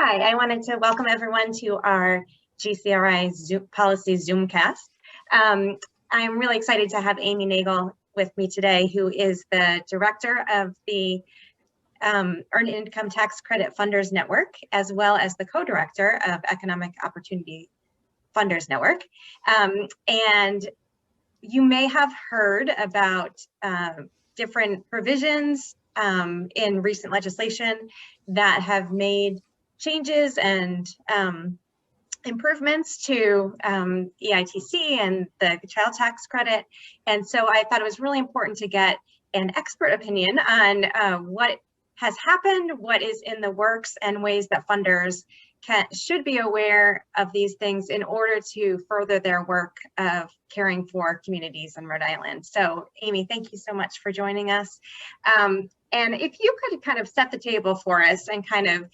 Hi, I wanted to welcome everyone to our GCRI Policy Zoomcast. I'm really excited to have Ami Nagle with me today, who is the director of the Earned Income Tax Credit Funders Network, as well as the co-director of Economic Opportunity Funders Network. And you may have heard about different provisions in recent legislation that have made changes and improvements to EITC and the child tax credit. And so I thought it was really important to get an expert opinion on what has happened, what is in the works, and ways that funders should be aware of these things in order to further their work of caring for communities in Rhode Island. So Ami, thank you so much for joining us. And if you could kind of set the table for us and kind of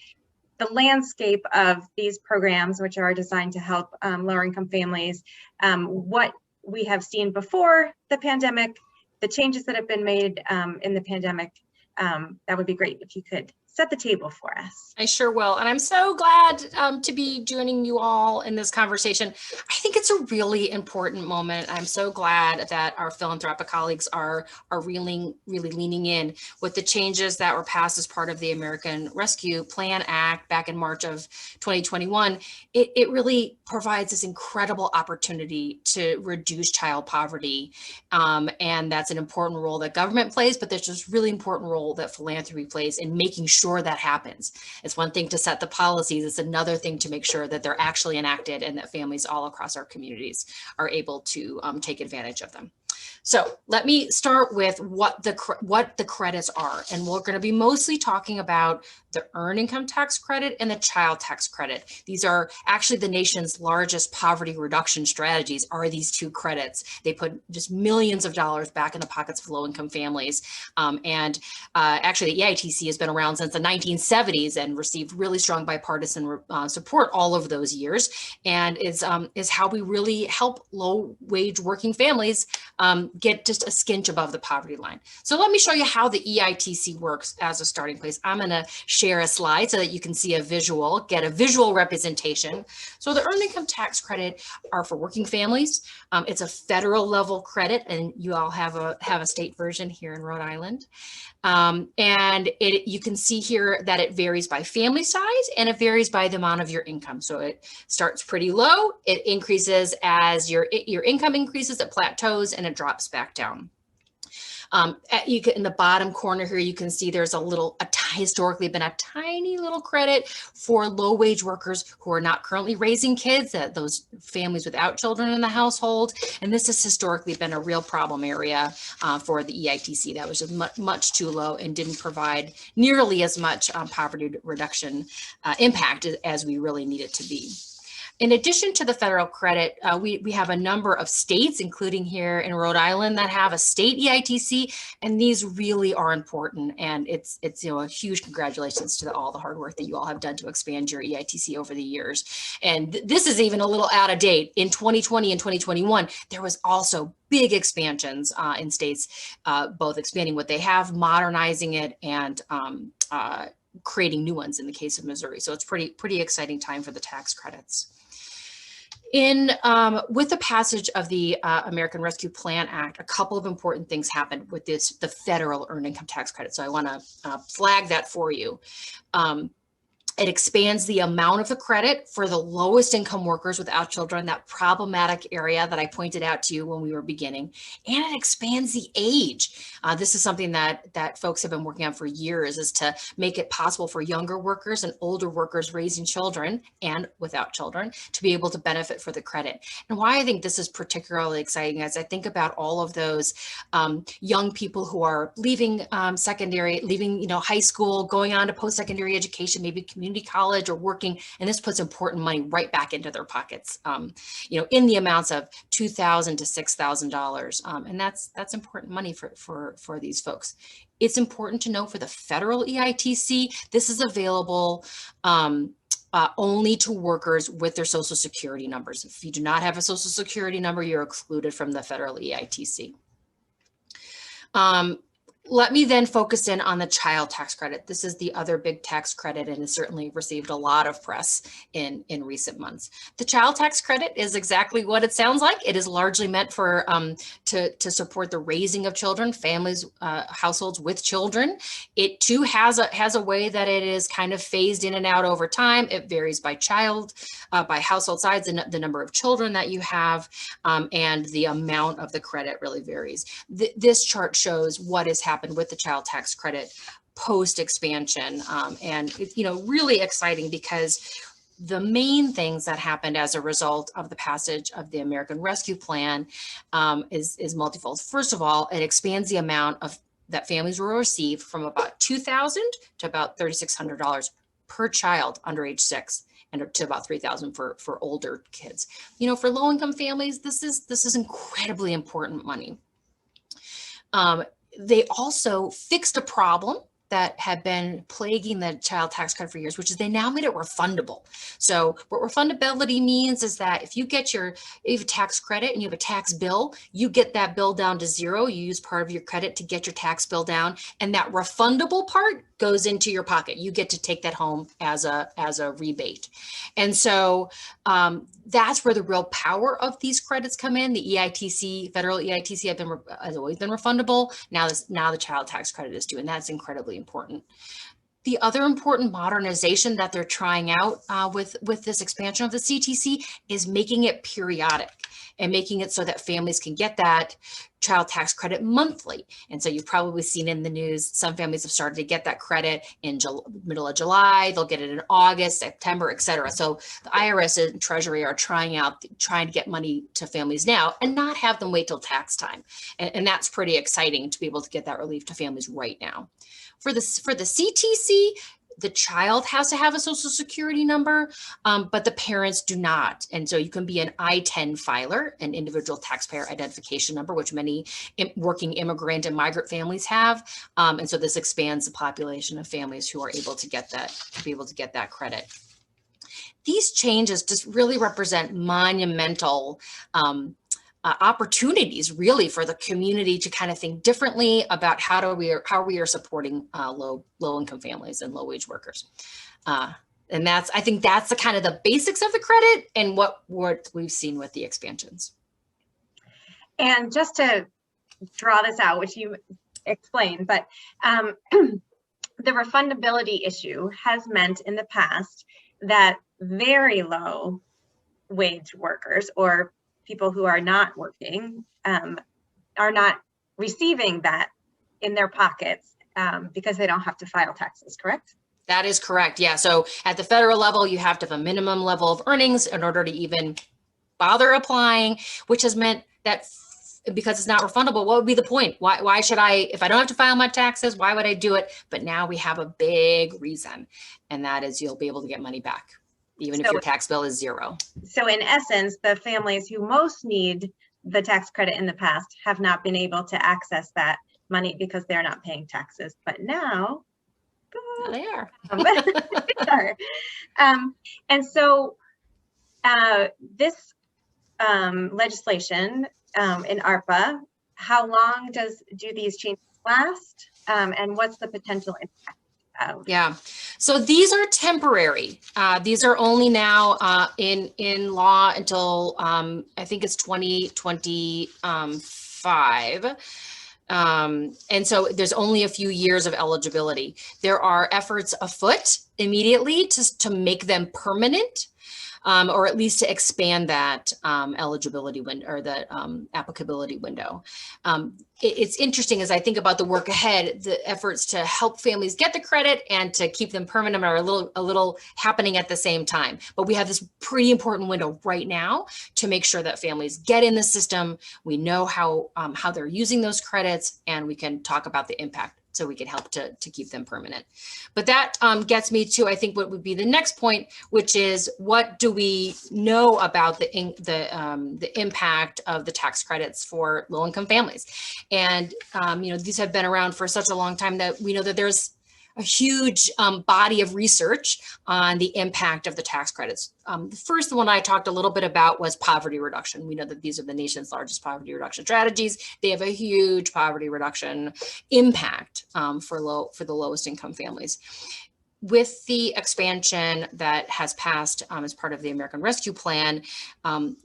the landscape of these programs, which are designed to help lower income families, what we have seen before the pandemic, the changes that have been made in the pandemic, that would be great if you could set the table for us. I sure will. And I'm so glad to be joining you all in this conversation. I think it's a really important moment. I'm so glad that our philanthropic colleagues are really leaning in with the changes that were passed as part of the American Rescue Plan Act back in March of 2021. It really provides this incredible opportunity to reduce child poverty. And that's an important role that government plays, but there's this really important role that philanthropy plays in making sure that happens. It's one thing to set the policies, it's another thing to make sure that they're actually enacted and that families all across our communities are able to take advantage of them. So let me start with what the credits are. And we're going to be mostly talking about the Earned Income Tax Credit and the Child Tax Credit. These are actually the nation's largest poverty reduction strategies are these two credits. They put just millions of dollars back in the pockets of low-income families. Actually, the EITC has been around since the 1970s and received really strong bipartisan support all of those years, and is how we really help low-wage working families get just a skinch above the poverty line. So let me show you how the EITC works as a starting place. I'm going to share a slide so that you can see get a visual representation. So the Earned Income Tax Credit are for working families. It's a federal level credit, and you all have a state version here in Rhode Island. And you can see here that it varies by family size and it varies by the amount of your income. So it starts pretty low, it increases as your income increases, it plateaus, and it drops back down. In the bottom corner here, you can see there's historically been a tiny little credit for low wage workers who are not currently raising kids, those families without children in the household. And this has historically been a real problem area for the EITC. That was just much too low and didn't provide nearly as much poverty reduction impact as we really need it to be. In addition to the federal credit, we have a number of states, including here in Rhode Island, that have a state EITC, and these really are important. And it's a huge congratulations to all the hard work that you all have done to expand your EITC over the years. And this is even a little out of date. In 2020 and 2021, there was also big expansions in states, both expanding what they have, modernizing it, and creating new ones in the case of Missouri. So it's pretty exciting time for the tax credits. With the passage of the American Rescue Plan Act, a couple of important things happened with the federal Earned Income Tax Credit. So I want to flag that for you. It expands the amount of the credit for the lowest income workers without children, that problematic area that I pointed out to you when we were beginning. And it expands the age. This is something that folks have been working on for years, is to make it possible for younger workers and older workers raising children and without children to be able to benefit for the credit. And why I think this is particularly exciting as I think about all of those young people who are leaving leaving high school, going on to post-secondary education, maybe community college or working, and this puts important money right back into their pockets, in the amounts of $2,000 to $6,000, and that's important money for these folks. It's important to know for the federal EITC, this is available only to workers with their Social Security numbers. If you do not have a Social Security number, you're excluded from the federal EITC. let me then focus in on the child tax credit. This is the other big tax credit and has certainly received a lot of press in recent months. The child tax credit is exactly what it sounds like. It is largely meant for to support the raising of children, families, households with children. It too has a way that it is kind of phased in and out over time. It varies by child, by household size, the number of children that you have, and the amount of the credit really varies. This chart shows what has happened with the child tax credit post expansion, and it's really exciting because the main things that happened as a result of the passage of the American Rescue Plan is multifold. First of all, it expands the amount of that families will receive from about $2,000 to about $3,600 per child under age 6, and to about $3,000 for older kids. For low-income families, this is incredibly important money. They also fixed a problem that had been plaguing the child tax credit for years, which is they now made it refundable. So what refundability means is that if you have a tax credit and you have a tax bill, you get that bill down to zero. You use part of your credit to get your tax bill down, and that refundable part goes into your pocket. You get to take that home as a rebate. And so that's where the real power of these credits come in. The EITC, federal EITC has always been refundable. Now the child tax credit is due, and that's incredibly important. The other important modernization that they're trying out with this expansion of the CTC is making it periodic and making it so that families can get that child tax credit monthly. And so you've probably seen in the news, some families have started to get that credit in middle of July, they'll get it in August, September, et cetera. So the IRS and Treasury are trying to get money to families now and not have them wait till tax time. And that's pretty exciting to be able to get that relief to families right now. For the CTC, the child has to have a social security number, but the parents do not. And so you can be an I-10 filer, an individual taxpayer identification number, which many working immigrant and migrant families have. And so this expands the population of families who are able to get that credit. These changes just really represent monumental opportunities really for the community to kind of think differently about how we are supporting low income families and low wage workers. And I think that's the kind of the basics of the credit and what we've seen with the expansions. And just to draw this out, which you explained, but the refundability issue has meant in the past that very low wage workers or people who are not working are not receiving that in their pockets because they don't have to file taxes, correct? That is correct. Yeah. So at the federal level, you have to have a minimum level of earnings in order to even bother applying, which has meant that because it's not refundable, what would be the point? Why should I, if I don't have to file my taxes, why would I do it? But now we have a big reason, and that is you'll be able to get money back, even if your tax bill is zero. So in essence, the families who most need the tax credit in the past have not been able to access that money because they're not paying taxes. But now they are. They are. And so this legislation in ARPA, how long do these changes last? And what's the potential impact? Yeah, so these are temporary. These are only now in law until I think it's 2025. And so there's only a few years of eligibility. There are efforts afoot immediately to make them permanent. Or at least to expand that eligibility window or the applicability window. It's interesting as I think about the work ahead, the efforts to help families get the credit and to keep them permanent are a little happening at the same time. But we have this pretty important window right now to make sure that families get in the system. We know how they're using those credits, and we can talk about the impact, so we can help to keep them permanent. But that gets me to, I think, what would be the next point, which is what do we know about the impact of the tax credits for low-income families? And these have been around for such a long time that we know that there's a huge body of research on the impact of the tax credits. The first one I talked a little bit about was poverty reduction. We know that these are the nation's largest poverty reduction strategies. They have a huge poverty reduction impact for the lowest income families. With the expansion that has passed as part of the American Rescue Plan,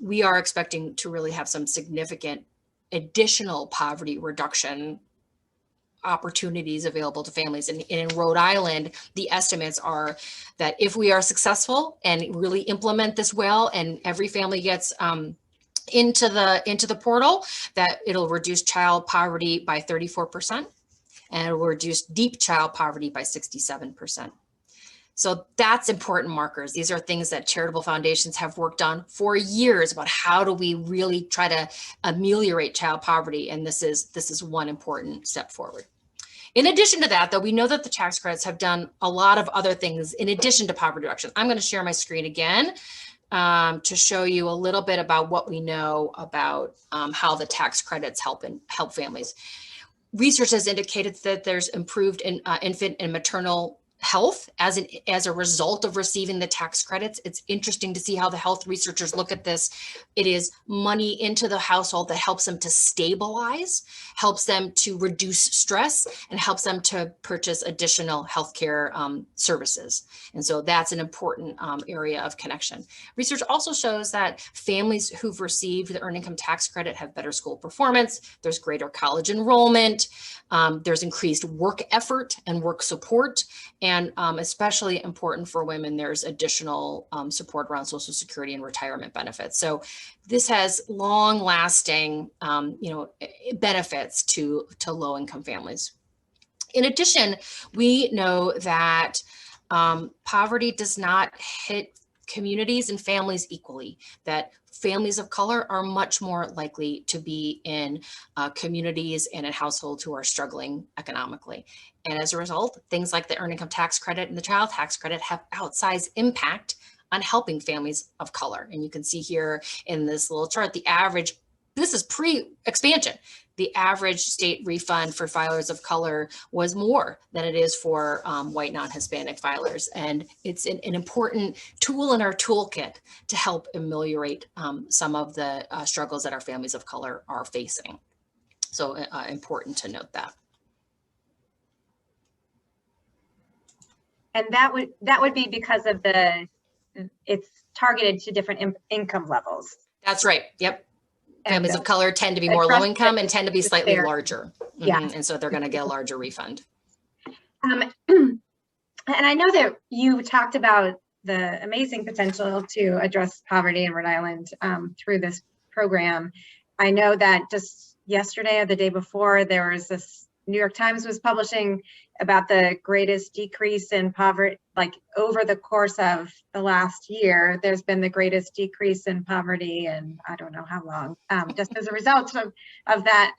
we are expecting to really have some significant additional poverty reduction opportunities available to families. And in Rhode Island, the estimates are that if we are successful and really implement this well, and every family gets into the portal, that it'll reduce child poverty by 34%, and it will reduce deep child poverty by 67%. So that's important markers. These are things that charitable foundations have worked on for years about how do we really try to ameliorate child poverty. And this is one important step forward. In addition to that, though, we know that the tax credits have done a lot of other things in addition to poverty reduction. I'm going to share my screen again to show you a little bit about what we know about how the tax credits help families. Research has indicated that there's improved infant and maternal health as a result of receiving the tax credits. It's interesting to see how the health researchers look at this. It is money into the household that helps them to stabilize, helps them to reduce stress, and helps them to purchase additional healthcare services. And so that's an important area of connection. Research also shows that families who've received the earned income tax credit have better school performance, there's greater college enrollment, there's increased work effort and work support, and especially important for women, there's additional support around Social Security and retirement benefits. So this has long-lasting, benefits to low-income families. In addition, we know that poverty does not hit communities and families equally, that families of color are much more likely to be in communities and in households who are struggling economically. And as a result, things like the earned income tax credit and the child tax credit have outsized impact on helping families of color. And you can see here in this little chart, the average, this is pre-expansion, the average state refund for filers of color was more than it is for white non-Hispanic filers. And it's an important tool in our toolkit to help ameliorate some of the struggles that our families of color are facing. So important to note that. And that would be because of it's targeted to different income levels. That's right. Yep. Families of color tend to be more low income and tend to be slightly larger. Yeah. And so they're going to get a larger refund. And I know that you talked about the amazing potential to address poverty in Rhode Island through this program. I know that just yesterday or the day before, there was this New York Times was publishing about the greatest decrease in poverty, like over the course of the last year, there's been the greatest decrease in poverty in I don't know how long, just as a result of that.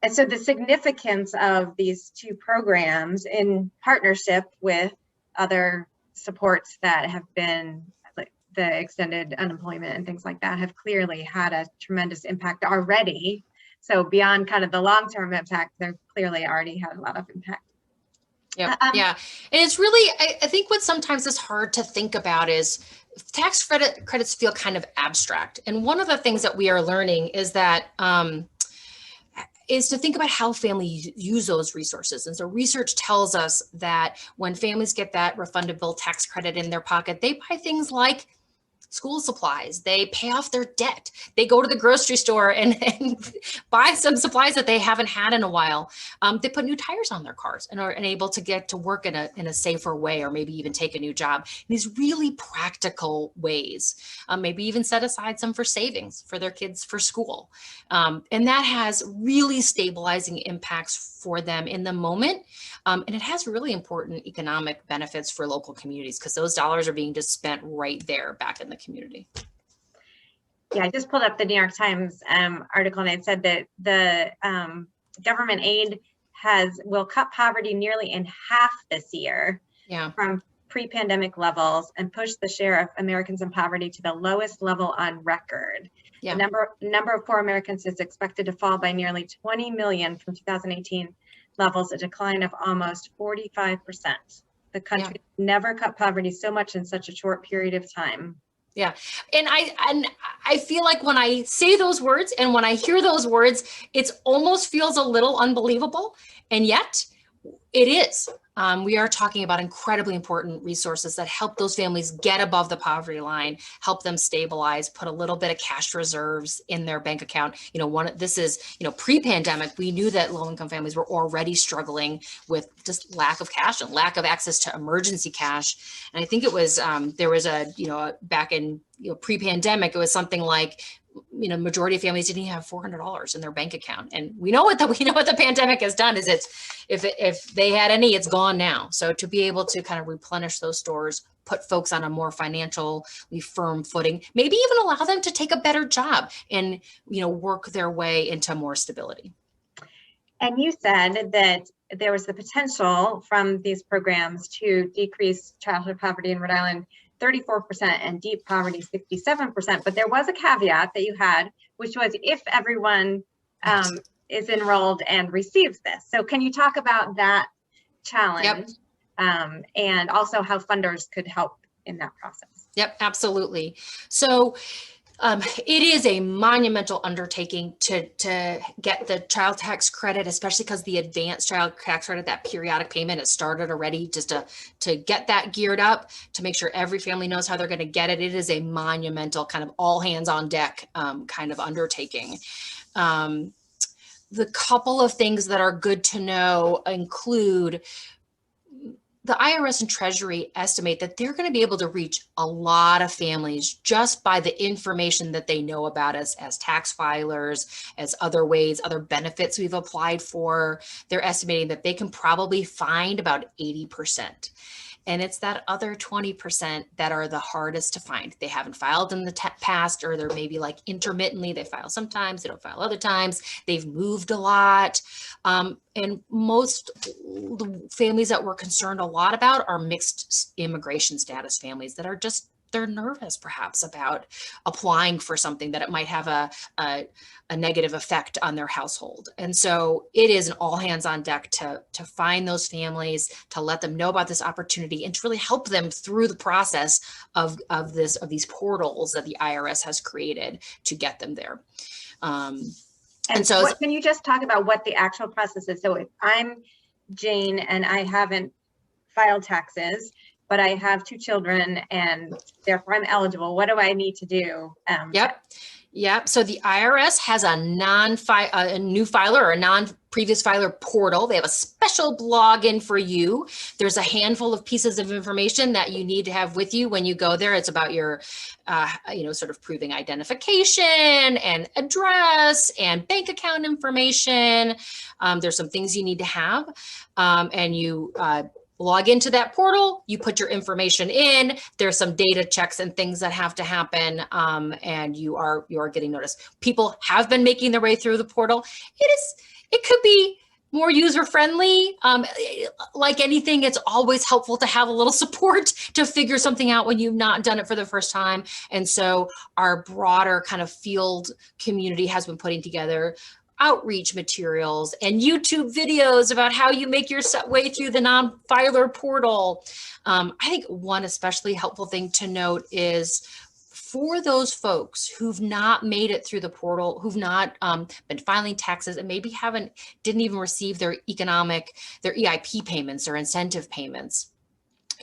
And so the significance of these two programs in partnership with other supports that have been like the extended unemployment and things like that have clearly had a tremendous impact already. So beyond kind of the long-term impact, they've clearly already had a lot of impact. Yeah, yeah. And it's really, I think what sometimes is hard to think about is tax credits feel kind of abstract. And one of the things that we are learning is that is to think about how families use those resources. And so research tells us that when families get that refundable tax credit in their pocket, they buy things like school supplies, they pay off their debt, they go to the grocery store and buy some supplies that they haven't had in a while. They put new tires on their cars and are able to get to work in a safer way, or maybe even take a new job in these really practical ways. Maybe even set aside some for savings for their kids for school. And that has really stabilizing impacts for them in the moment. And it has really important economic benefits for local communities because those dollars are being just spent right there back in the community. Yeah, I just pulled up the New York Times article, and it said that the government aid will cut poverty nearly in half this year from pre-pandemic levels and push the share of Americans in poverty to the lowest level on record. Yeah. The number of poor Americans is expected to fall by nearly 20 million from 2018 levels a decline of almost 45%. The country never cut poverty so much in such a short period of time. Yeah. And I feel like when I say those words and when I hear those words, it almost feels a little unbelievable. And yet it is. We are talking about incredibly important resources that help those families get above the poverty line, help them stabilize, put a little bit of cash reserves in their bank account. This is, pre-pandemic, we knew that low-income families were already struggling with just lack of cash and lack of access to emergency cash. And I think it was, there was back in, pre-pandemic, it was something like, majority of families didn't even have $400 in their bank account. And we know what the pandemic has done is if they had any, it's gone now. So to be able to kind of replenish those stores, put folks on a more financially firm footing, maybe even allow them to take a better job and, work their way into more stability. And you said that there was the potential from these programs to decrease childhood poverty in Rhode Island 34% and deep poverty 67%. But there was a caveat that you had, which was if everyone is enrolled and receives this. So can you talk about that challenge and also how funders could help in that process? Yep, absolutely. So it is a monumental undertaking to get the child tax credit, especially because the advanced child tax credit, that periodic payment, has started already, just to get that geared up, to make sure every family knows how they're going to get it. It is a monumental kind of all hands on deck kind of undertaking. The couple of things that are good to know include the IRS and Treasury estimate that they're going to be able to reach a lot of families just by the information that they know about us as tax filers, as other ways, other benefits we've applied for. They're estimating that they can probably find about 80%. And it's that other 20% that are the hardest to find. They haven't filed in the past, or they're maybe like intermittently. They file sometimes, they don't file other times. They've moved a lot. And most the families that we're concerned a lot about are mixed immigration status families that are just, they're nervous perhaps about applying for something that it might have a negative effect on their household. And so it is an all hands on deck to find those families, to let them know about this opportunity, and to really help them through the process of these portals that the IRS has created to get them there. And so can you just talk about what the actual process is? So if I'm Jane and I haven't filed taxes, but I have 2 children and therefore I'm eligible, what do I need to do? Yep. So the IRS has a new filer or a non-previous filer portal. They have a special login for you. There's a handful of pieces of information that you need to have with you when you go there. It's about your, sort of proving identification and address and bank account information. There's some things you need to have, and you log into that portal, you put your information in, there's some data checks and things that have to happen, and you are getting noticed. People have been making their way through the portal. It could be more user-friendly. Like anything, it's always helpful to have a little support to figure something out when you've not done it for the first time. And so our broader kind of field community has been putting together outreach materials and YouTube videos about how you make your way through the non-filer portal. I think one especially helpful thing to note is for those folks who've not made it through the portal, who've not been filing taxes and maybe didn't even receive their EIP payments or incentive payments.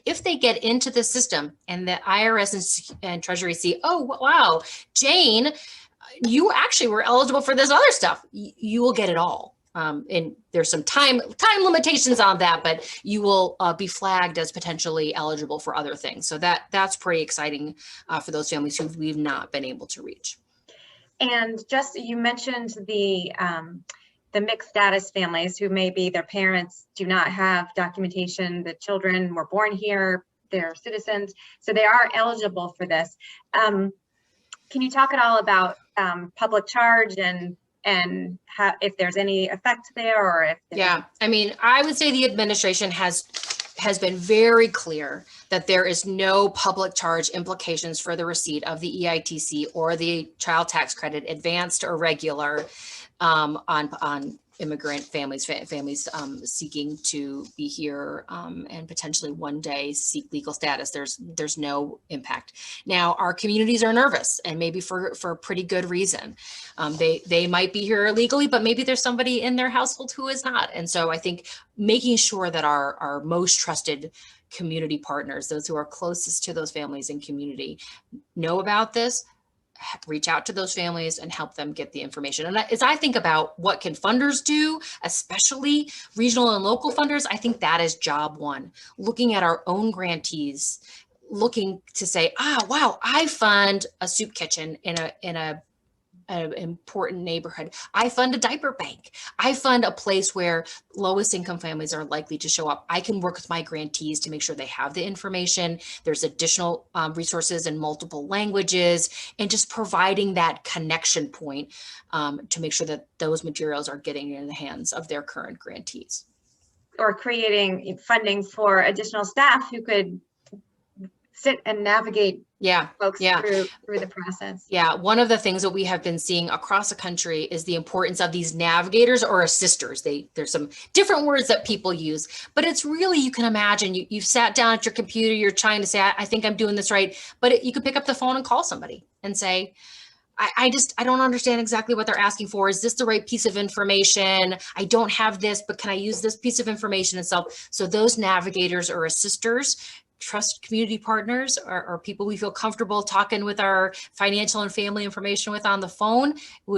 If they get into the system and the IRS and Treasury see, oh, wow, Jane, you actually were eligible for this other stuff, you will get it all. And there's some time limitations on that, but you will be flagged as potentially eligible for other things. So that's pretty exciting for those families who we've not been able to reach. And just, you mentioned the mixed status families who maybe their parents do not have documentation, the children were born here, they're citizens, so they are eligible for this. Can you talk at all about public charge and how, if there's any effect there, or if I mean, I would say the administration has been very clear that there is no public charge implications for the receipt of the EITC or the child tax credit, advanced or regular, on immigrant families, families seeking to be here and potentially one day seek legal status. There's no impact. Now, our communities are nervous, and maybe for pretty good reason. They might be here illegally, but maybe there's somebody in their household who is not. And so I think making sure that our most trusted community partners, those who are closest to those families and community, know about this, reach out to those families and help them get the information. And as I think about what can funders do, especially regional and local funders, I think that is job one. Looking at our own grantees, looking to say, wow, I fund a soup kitchen in an important neighborhood. I fund a diaper bank. I fund a place where lowest income families are likely to show up. I can work with my grantees to make sure they have the information. There's additional resources in multiple languages, and just providing that connection point to make sure that those materials are getting in the hands of their current grantees. Or creating funding for additional staff who could sit and navigate folks through the process. Yeah, one of the things that we have been seeing across the country is the importance of these navigators or assisters. There's some different words that people use, but it's really, you can imagine you've sat down at your computer, you're trying to say, I think I'm doing this right, but you could pick up the phone and call somebody and say, I don't understand exactly what they're asking for. Is this the right piece of information? I don't have this, but can I use this piece of information itself? So those navigators or assisters, trust community partners, or people we feel comfortable talking with our financial and family information with on the phone,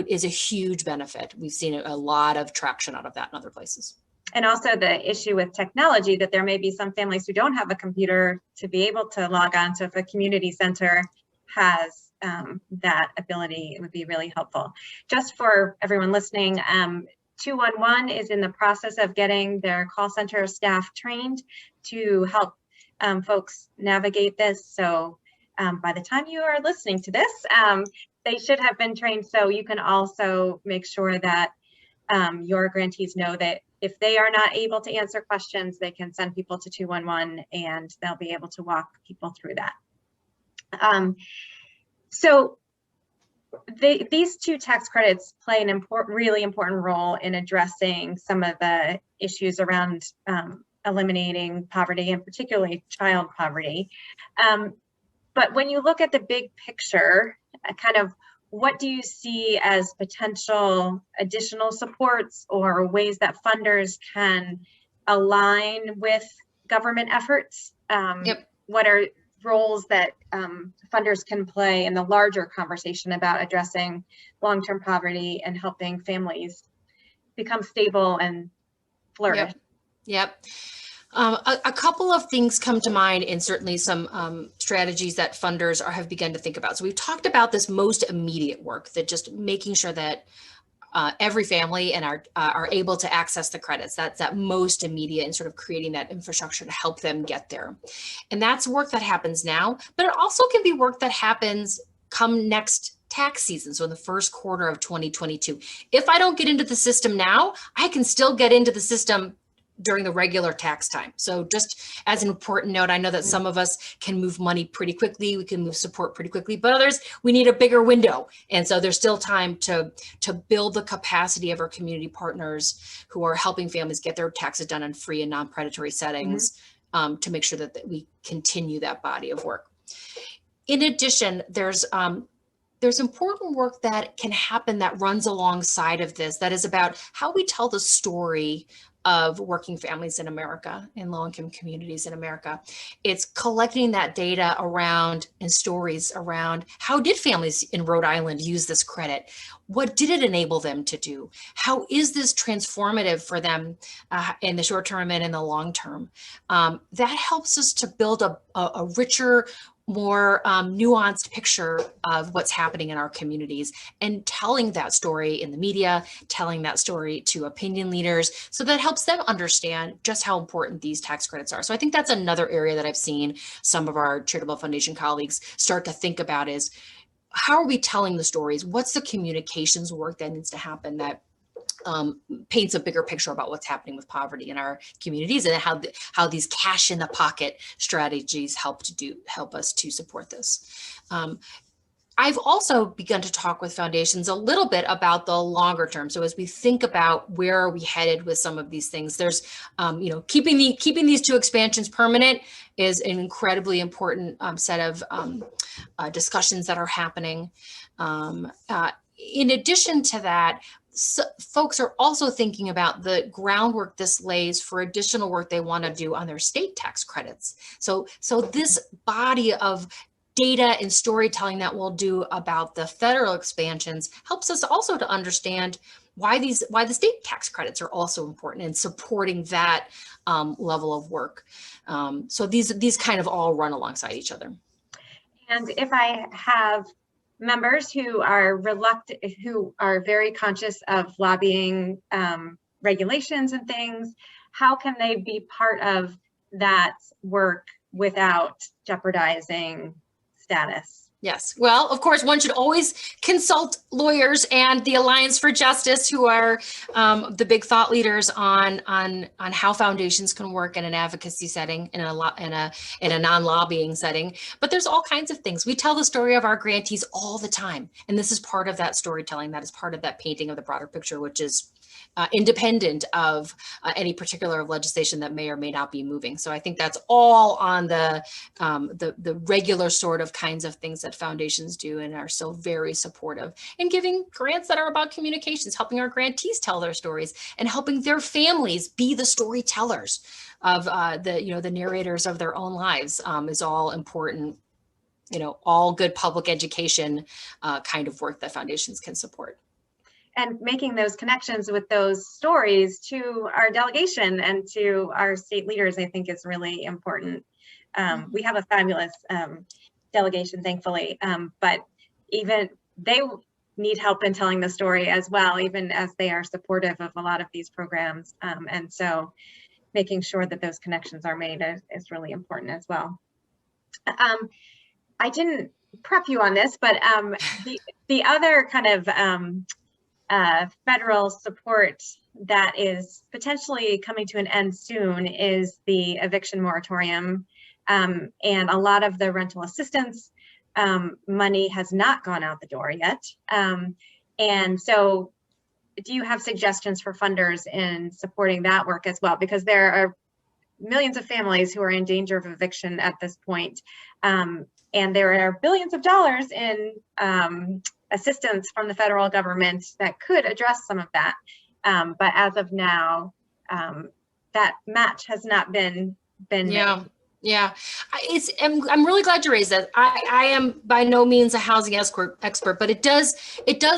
is a huge benefit. We've seen a lot of traction out of that in other places. And also the issue with technology, that there may be some families who don't have a computer to be able to log on. So if a community center has that ability, it would be really helpful. Just for everyone listening, 211 is in the process of getting their call center staff trained to help folks navigate this. So by the time you are listening to this, they should have been trained. So you can also make sure that your grantees know that if they are not able to answer questions, they can send people to 211 and they'll be able to walk people through that. So these two tax credits play an really important role in addressing some of the issues around eliminating poverty, and particularly child poverty. But when you look at the big picture, kind of what do you see as potential additional supports or ways that funders can align with government efforts? What are roles that funders can play in the larger conversation about addressing long-term poverty and helping families become stable and flourish? Yep. A couple of things come to mind, and certainly some strategies that funders have begun to think about. So we've talked about this most immediate work, that just making sure that every family and are able to access the credits. That's that most immediate, and sort of creating that infrastructure to help them get there. And that's work that happens now, but it also can be work that happens come next tax season. So in the first quarter of 2022, if I don't get into the system now, I can still get into the system during the regular tax time. So just as an important note, I know that some of us can move money pretty quickly, we can move support pretty quickly, but others, we need a bigger window. And so there's still time to build the capacity of our community partners who are helping families get their taxes done in free and non-predatory settings, to make sure that we continue that body of work. In addition, there's important work that can happen that runs alongside of this, that is about how we tell the story of working families in America, in low-income communities in America. It's collecting that data around and stories around how did families in Rhode Island use this credit? What did it enable them to do? How is this transformative for them in the short term and in the long term? That helps us to build a richer, more nuanced picture of what's happening in our communities, and telling that story in the media, telling that story to opinion leaders, so that helps them understand just how important these tax credits are. So I think that's another area that I've seen some of our charitable foundation colleagues start to think about, is how are we telling the stories? What's the communications work that needs to happen that paints a bigger picture about what's happening with poverty in our communities, and how these cash in the pocket strategies help us to support this. I've also begun to talk with foundations a little bit about the longer term. So as we think about where are we headed with some of these things, there's, keeping these two expansions permanent is an incredibly important set of discussions that are happening. In addition to that, folks are also thinking about the groundwork this lays for additional work they want to do on their state tax credits. So this body of data and storytelling that we'll do about the federal expansions helps us also to understand why the state tax credits are also important in supporting that level of work. So these kind of all run alongside each other. And if I have members who are reluctant, who are very conscious of lobbying regulations and things, how can they be part of that work without jeopardizing status? Yes. Well, of course, one should always consult lawyers and the Alliance for Justice, who are the big thought leaders on how foundations can work in an advocacy setting, in a non-lobbying setting. But there's all kinds of things. We tell the story of our grantees all the time, and this is part of that storytelling. That is part of that painting of the broader picture, which is independent of any particular legislation that may or may not be moving. So I think that's all on the regular sort of kinds of things that foundations do and are so very supportive in giving grants that are about communications, helping our grantees tell their stories and helping their families be the storytellers of the narrators of their own lives is all important, all good public education kind of work that foundations can support. And making those connections with those stories to our delegation and to our state leaders, I think, is really important. We have a fabulous delegation, thankfully, but even they need help in telling the story as well, even as they are supportive of a lot of these programs. And so making sure that those connections are made is really important as well. I didn't prep you on this, but the other kind of federal support that is potentially coming to an end soon is the eviction moratorium. And a lot of the rental assistance money has not gone out the door yet. And so do you have suggestions for funders in supporting that work as well? Because there are millions of families who are in danger of eviction at this point. And there are billions of dollars in assistance from the federal government that could address some of that. But as of now, that match has not been made. Yeah, I'm really glad you raised that. I am by no means a housing expert, but it does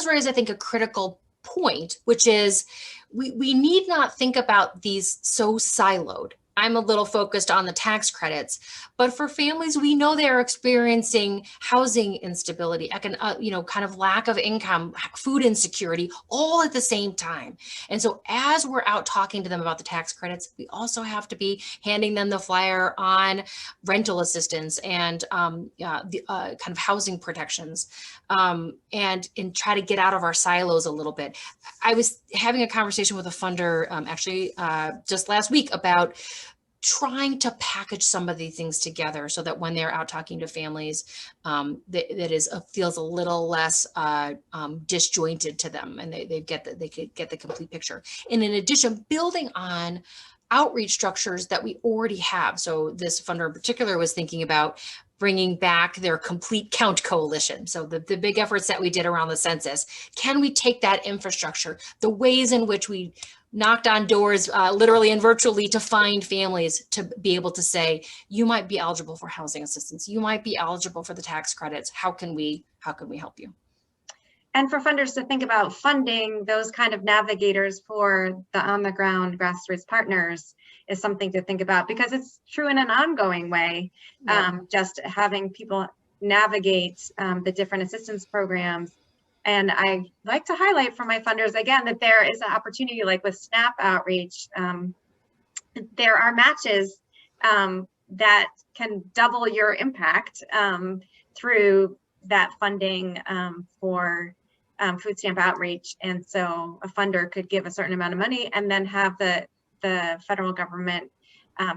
raise, I think, a critical point, which is we need not think about these so siloed. I'm a little focused on the tax credits, but for families, we know they're experiencing housing instability, kind of lack of income, food insecurity, all at the same time. And so as we're out talking to them about the tax credits, we also have to be handing them the flyer on rental assistance and kind of housing protections, and try to get out of our silos a little bit. I was having a conversation with a funder just last week about trying to package some of these things together so that when they're out talking to families, feels a little less disjointed to them, and they could get the complete picture. And in addition, building on outreach structures that we already have. So this funder in particular was thinking about bringing back their Complete Count Coalition. So the big efforts that we did around the census, can we take that infrastructure, the ways in which we knocked on doors, literally and virtually, to find families to be able to say, you might be eligible for housing assistance, you might be eligible for the tax credits. How can we help you? And for funders to think about funding those kind of navigators for the on-the-ground grassroots partners is something to think about, because it's true in an ongoing way. Yeah. Just having people navigate the different assistance programs. And I like to highlight for my funders, again, that there is an opportunity, like with SNAP outreach, there are matches that can double your impact through that funding for food stamp outreach. And so a funder could give a certain amount of money and then have the federal government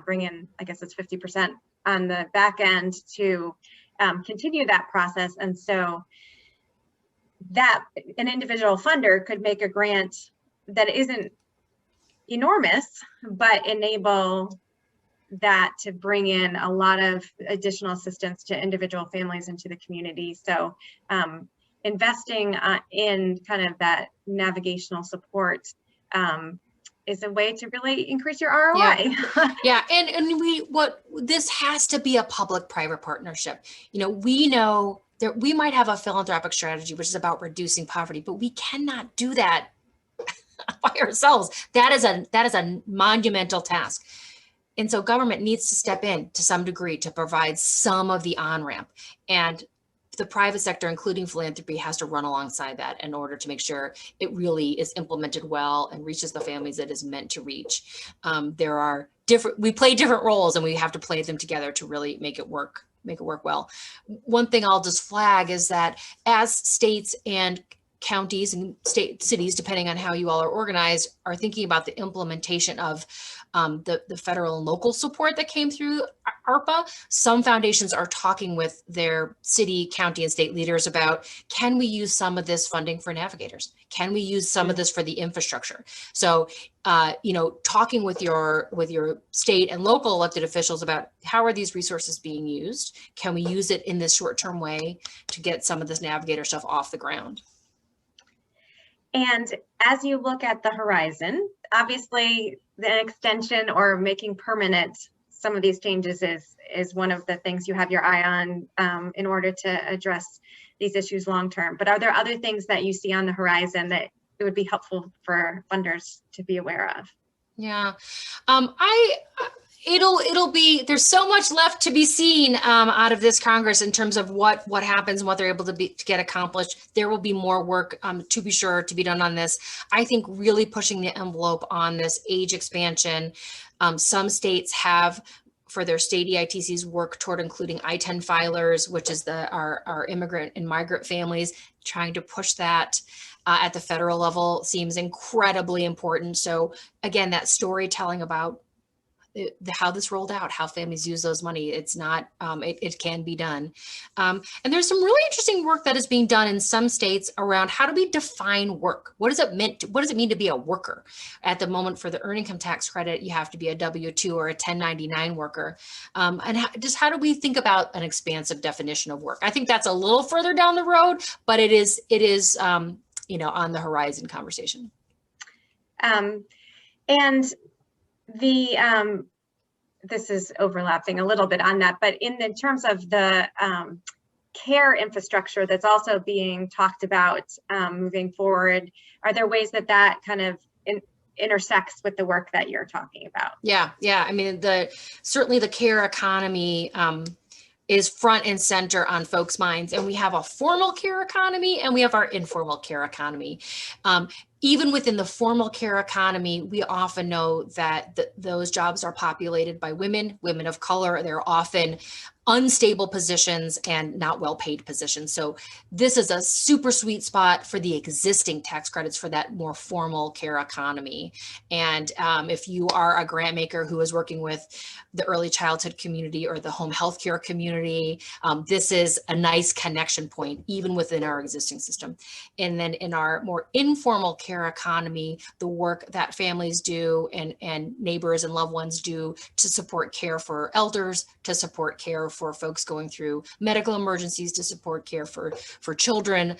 bring in, I guess it's 50% on the back end to continue that process. And so that an individual funder could make a grant that isn't enormous, but enable that to bring in a lot of additional assistance to individual families and to the community. So investing in kind of that navigational support is a way to really increase your ROI. Yeah, and this has to be a public-private partnership. We know that we might have a philanthropic strategy, which is about reducing poverty, but we cannot do that by ourselves. That is a monumental task. And so government needs to step in to some degree to provide some of the on-ramp. And the private sector, including philanthropy, has to run alongside that in order to make sure it really is implemented well and reaches the families it is meant to reach. We play different roles, and we have to play them together to really make it work well. One thing I'll just flag is that as states and counties and cities, depending on how you all are organized, are thinking about the implementation of the federal and local support that came through ARPA. Some foundations are talking with their city, county, and state leaders about, can we use some of this funding for navigators? Can we use some of this for the infrastructure? So, talking with your state and local elected officials about how are these resources being used? Can we use it in this short-term way to get some of this navigator stuff off the ground? And as you look at the horizon, obviously the extension or making permanent some of these changes is one of the things you have your eye on in order to address these issues long term. But are there other things that you see on the horizon that it would be helpful for funders to be aware of? Yeah, there's so much left to be seen out of this Congress in terms of what happens and what they're able to get accomplished. There will be more work to be sure to be done on this. I think really pushing the envelope on this age expansion. Some states have, for their state EITCs, work toward including I-10 filers, which is our immigrant and migrant families. Trying to push that at the federal level seems incredibly important. So again, that storytelling about how this rolled out, how families use those money. It's not, it can be done. And there's some really interesting work that is being done in some states around how do we define work? What does it mean to be a worker? At the moment for the earned income tax credit, you have to be a W-2 or a 1099 worker. And how do we think about an expansive definition of work? I think that's a little further down the road, but it is on the horizon conversation. And this is overlapping a little bit on that, but in terms of the care infrastructure that's also being talked about moving forward, are there ways that kind of intersects with the work that you're talking about? Yeah. I mean, certainly the care economy is front and center on folks' minds, and we have a formal care economy and we have our informal care economy. Even within the formal care economy, we often know that those jobs are populated by women of color. They're often unstable positions and not well-paid positions. So this is a super sweet spot for the existing tax credits for that more formal care economy. And if you are a grant maker who is working with the early childhood community or the home health care community, this is a nice connection point, even within our existing system. And then in our more informal care economy, the work that families do and neighbors and loved ones do to support care for elders, to support care for folks going through medical emergencies, to support care for children.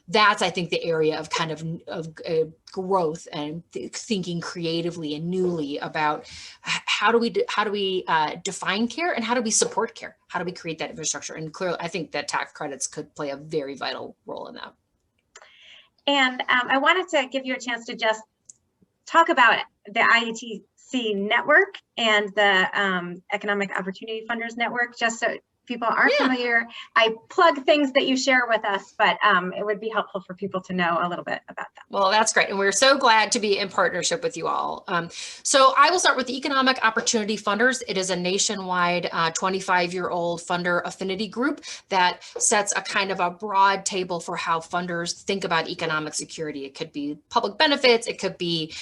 That's, I think, the area of kind of growth and thinking creatively and newly about how do we define care and how do we support care? How do we create that infrastructure? And clearly, I think that tax credits could play a very vital role in that. And I wanted to give you a chance to just talk about the IETC network and the Economic Opportunity Funders Network, just so people aren't familiar. I plug things that you share with us, but it would be helpful for people to know a little bit about that. Well, that's great. And we're so glad to be in partnership with you all. So I will start with the Economic Opportunity Funders. It is a nationwide 25-year-old funder affinity group that sets a kind of a broad table for how funders think about economic security. It could be public benefits, it could be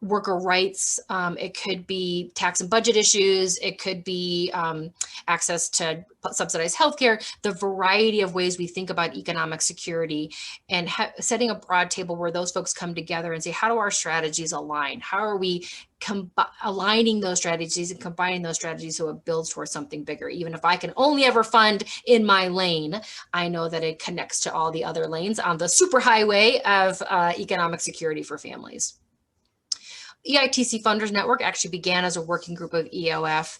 worker rights, it could be tax and budget issues, it could be access to subsidized healthcare, the variety of ways we think about economic security, and setting a broad table where those folks come together and say, how do our strategies align? How are we aligning those strategies and combining those strategies so it builds towards something bigger? Even if I can only ever fund in my lane, I know that it connects to all the other lanes on the superhighway of economic security for families. EITC Funders Network actually began as a working group of EOF,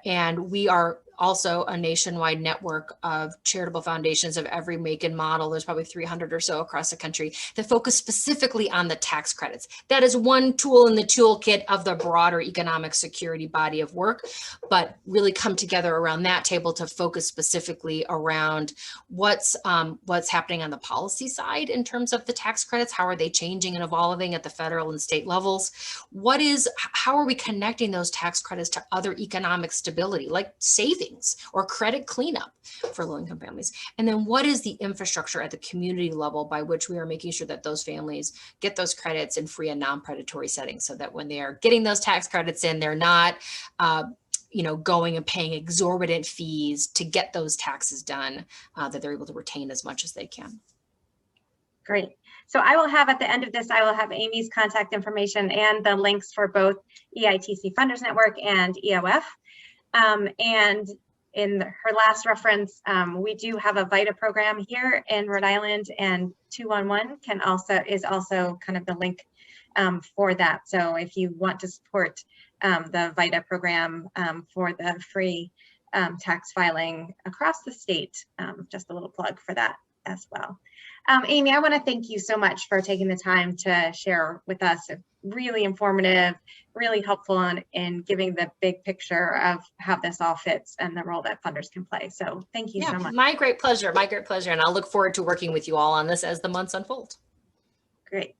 and we are also a nationwide network of charitable foundations of every make and model. There's probably 300 or so across the country that focus specifically on the tax credits. That is one tool in the toolkit of the broader economic security body of work, but really come together around that table to focus specifically around what's happening on the policy side in terms of the tax credits. How are they changing and evolving at the federal and state levels? How are we connecting those tax credits to other economic stability, like savings or credit cleanup for low-income families? And then what is the infrastructure at the community level by which we are making sure that those families get those credits in free and non-predatory settings, so that when they are getting those tax credits in, they're not going and paying exorbitant fees to get those taxes done, that they're able to retain as much as they can. Great. So I will have, at the end of this, I will have Amy's contact information and the links for both EITC Funders Network and EOF. And in her last reference, we do have a VITA program here in Rhode Island, and 211 is also kind of the link for that. So if you want to support the VITA program for the free tax filing across the state, just a little plug for that as well. Amy, I want to thank you so much for taking the time to share with us. Really informative, really helpful in giving the big picture of how this all fits and the role that funders can play. So thank you so much. My great pleasure. And I'll look forward to working with you all on this as the months unfold. Great.